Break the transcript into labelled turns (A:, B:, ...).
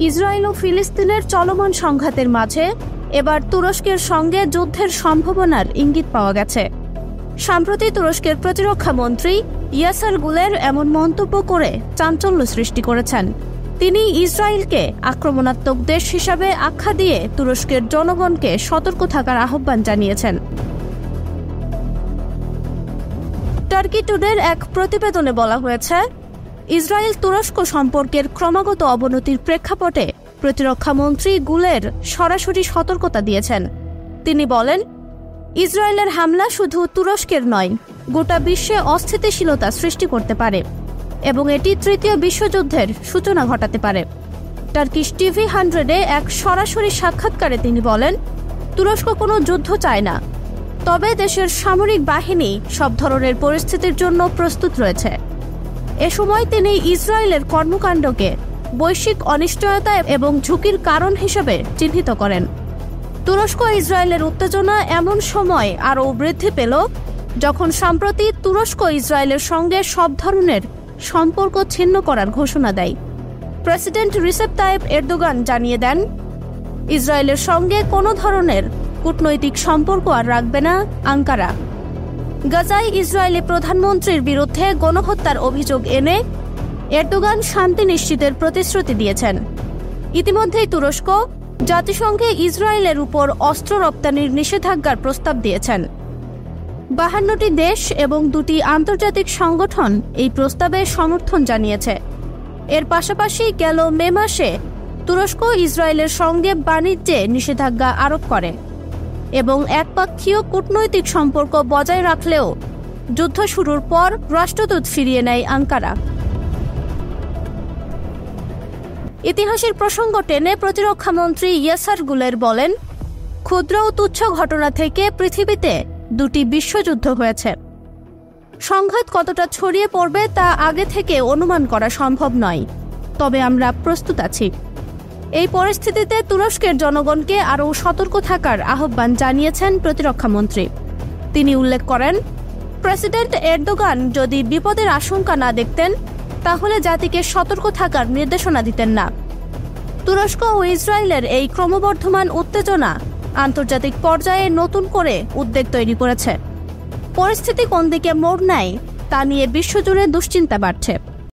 A: Israel ও ফিলিস্তিনের চলমান সংঘাতের মাঝে এবার তুরস্কের সঙ্গে যুদ্ধের সম্ভাবনার ইঙ্গিত পাওয়া গেছে। সম্প্রতি তুরস্কের প্রতিরক্ষা মন্ত্রী ইয়াসার গুলের এমন মন্তব্য করে চাঞ্চল্য সৃষ্টি করেছেন। তিনি ইসরায়েলকে আক্রমণাত্মক দেশ হিসাবে আখ্যা দিয়ে তুরস্কের জনগণকে সতর্ক থাকার আহ্বান জানিয়েছেন। টার্কি টুডের এক প্রতিবেদনে বলা হয়েছে, ইসরায়েল তুরস্ক সম্পর্কের ক্রমাগত অবনতির প্রেক্ষাপটে প্রতিরক্ষা মন্ত্রী গুলের সরাসরি সতর্কতা দিয়েছেন। তিনি বলেন, ইসরায়েলের হামলা শুধু তুরস্কের নয়, গোটা বিশ্বে অস্থিতিশীলতা সৃষ্টি করতে পারে এবং এটি তৃতীয় বিশ্বযুদ্ধের সূচনা ঘটাতে পারে। টার্কিশ টিভি 100-এ এক সরাসরি সাক্ষাৎকারে তিনি বলেন, তুরস্ক কোনো যুদ্ধ চায় না, তবে দেশের সামরিক বাহিনী সব ধরনের পরিস্থিতির জন্য প্রস্তুত রয়েছে। এ সময় তিনি ইসরায়েলের কর্মকাণ্ডকে বৈশ্বিক অনিশ্চয়তা এবং ঝুঁকির কারণ হিসেবে চিহ্নিত করেন। তুরস্ক ইসরায়েলের উত্তেজনা এমন সময় আরও বৃদ্ধি পেল যখন সম্প্রতি তুরস্ক ইসরায়েলের সঙ্গে সব ধরনের সম্পর্ক ছিন্ন করার ঘোষণা দেয়। প্রেসিডেন্ট রিসেপ তাইয়েপ এরদোগান জানিয়ে দেন, ইসরায়েলের সঙ্গে কোনো ধরনের কূটনৈতিক সম্পর্ক আর রাখবে না আঙ্কারা। গাজায় ইসরায়েলি প্রধানমন্ত্রীর বিরুদ্ধে গণহত্যার অভিযোগ এনে এরদোগান শান্তি নিশ্চিতের প্রতিশ্রুতি দিয়েছেন। ইতিমধ্যেই তুরস্ক জাতিসংঘে ইসরায়েলের উপর অস্ত্র রপ্তানির নিষেধাজ্ঞার প্রস্তাব দিয়েছেন। 52টি দেশ এবং 2টি আন্তর্জাতিক সংগঠন এই প্রস্তাবে সমর্থন জানিয়েছে। এর পাশাপাশি গেল মে মাসে তুরস্ক ইসরায়েলের সঙ্গে বাণিজ্যে নিষেধাজ্ঞা আরোপ করে এবং একপাক্ষীয় কূটনৈতিক সম্পর্ক বজায় রাখলেও যুদ্ধ শুরুর পর রাষ্ট্রদূত ফিরিয়ে নেয় আঙ্কারা। ইতিহাসের প্রসঙ্গ টেনে প্রতিরক্ষা মন্ত্রী ইয়াসার গুলের বলেন, ক্ষুদ্র ও তুচ্ছ ঘটনা থেকে পৃথিবীতে 2টি বিশ্বযুদ্ধ হয়েছে। সংঘাত কতটা ছড়িয়ে পড়বে তা আগে থেকে অনুমান করা সম্ভব নয়, তবে আমরা প্রস্তুত আছি। এই পরিস্থিতিতে তুরস্কের জনগণকে আরও সতর্ক থাকার আহ্বান জানিয়েছেন প্রতিরক্ষা মন্ত্রী। তিনি উল্লেখ করেন, প্রেসিডেন্ট এরদোগান যদি বিপদের আশঙ্কা না দেখতেন তাহলে জাতিকে সতর্ক থাকার নির্দেশনা দিতেন না। তুরস্ক ও ইসরায়েলের এই ক্রমবর্ধমান উত্তেজনা আন্তর্জাতিক পর্যায়ে নতুন করে উদ্বেগ তৈরি করেছে। পরিস্থিতি কোন দিকে মোড় নেয় তা নিয়ে বিশ্বজুড়ে দুশ্চিন্তা বাড়ছে।